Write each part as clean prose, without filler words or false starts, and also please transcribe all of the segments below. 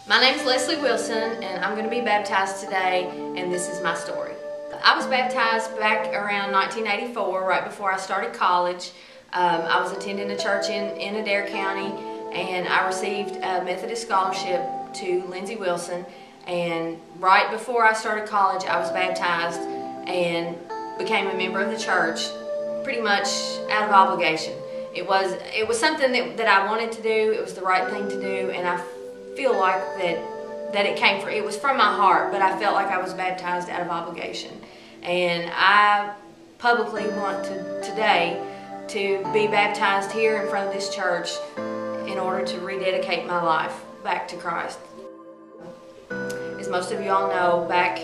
My name is Lleslie Wilson, and I'm going to be baptized today, and this is my story. I was baptized back around 1984, right before I started college. I was attending a church in Adair County, and I received a Methodist scholarship to Lindsey Wilson. And right before I started college, I was baptized and became a member of the church, pretty much out of obligation. It was something that I wanted to do. It was the right thing to do, and I feel like that it was from my heart, but I felt like I was baptized out of obligation. And I publicly want today to be baptized here in front of this church in order to rededicate my life back to Christ. As most of you all know, back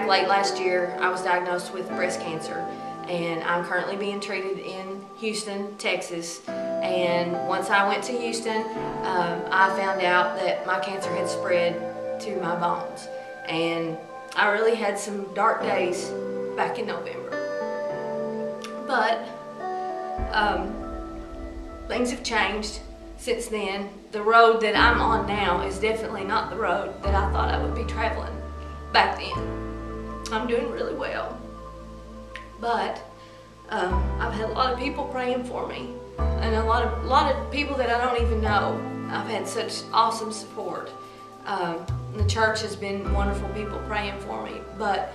late last year, I was diagnosed with breast cancer, and I'm currently being treated in Houston, Texas. And once I went to Houston, I found out that my cancer had spread to my bones. And I really had some dark days back in November. But things have changed since then. The road that I'm on now is definitely not the road that I thought I would be traveling back then. I'm doing really well. But I've had a lot of people praying for me, and a lot of people that I don't even know. I've had such awesome support. The church has been wonderful people praying for me. But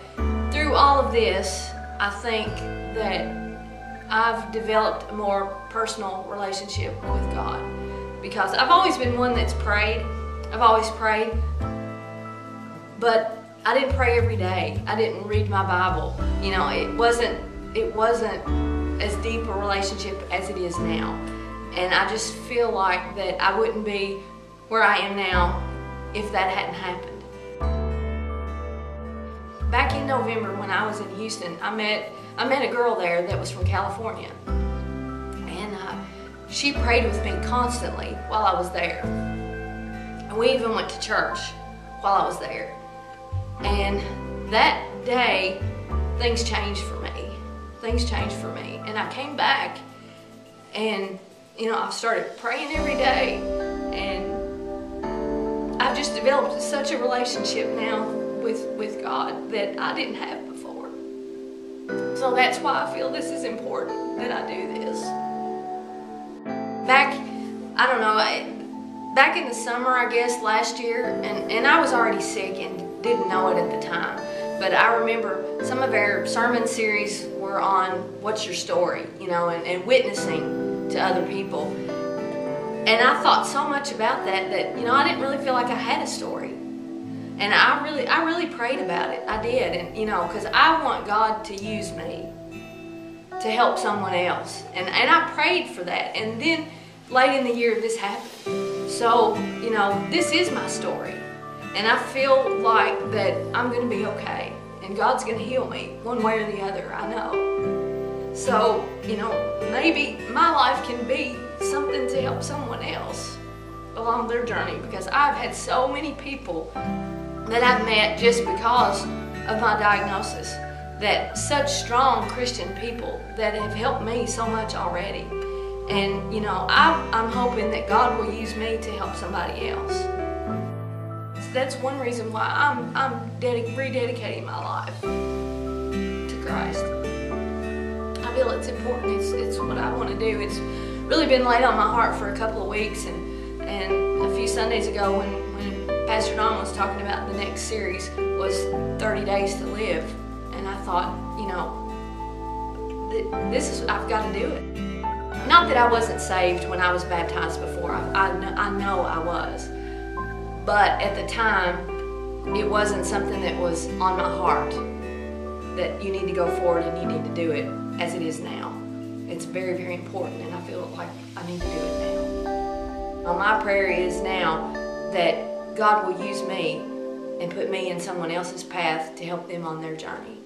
through all of this, I think that I've developed a more personal relationship with God, because I've always been one that's prayed. I've always prayed, but I didn't pray every day. I didn't read my Bible. You know, it wasn't as deep a relationship as it is now. And I just feel like that I wouldn't be where I am now if that hadn't happened. Back in November when I was in Houston, I met a girl there that was from California. And she prayed with me constantly while I was there. And we even went to church while I was there. And that day, things changed for me. Things changed for me. And I came back, and I've started praying every day, and I've just developed such a relationship now with God that I didn't have before. So that's why I feel this is important, that I do this. Back in the summer, I guess, last year, and I was already sick and didn't know it at the time, but I remember some of our sermon series were on what's your story, and witnessing to other people. And I thought so much about that I didn't really feel like I had a story. And I really prayed about it. I did, and because I want God to use me to help someone else. And I prayed for that. And then late in the year this happened. So, this is my story. And I feel like that I'm going to be okay. And God's going to heal me one way or the other, I know. So, maybe my life can be something to help someone else along their journey, because I've had so many people that I've met just because of my diagnosis, that such strong Christian people that have helped me so much already. And, I'm hoping that God will use me to help somebody else. So that's one reason why I'm rededicating my life to Christ. I feel it's important. It's what I want to do. It's really been laid on my heart for a couple of weeks, and a few Sundays ago when Pastor Don was talking about the next series was 30 Days to Live, and I thought, I've got to do it. Not that I wasn't saved when I was baptized before. I know I was, but at the time, it wasn't something that was on my heart, that you need to go forward and you need to do it as it is now. It's very, very important, and I feel like I need to do it now. Well, my prayer is now that God will use me and put me in someone else's path to help them on their journey.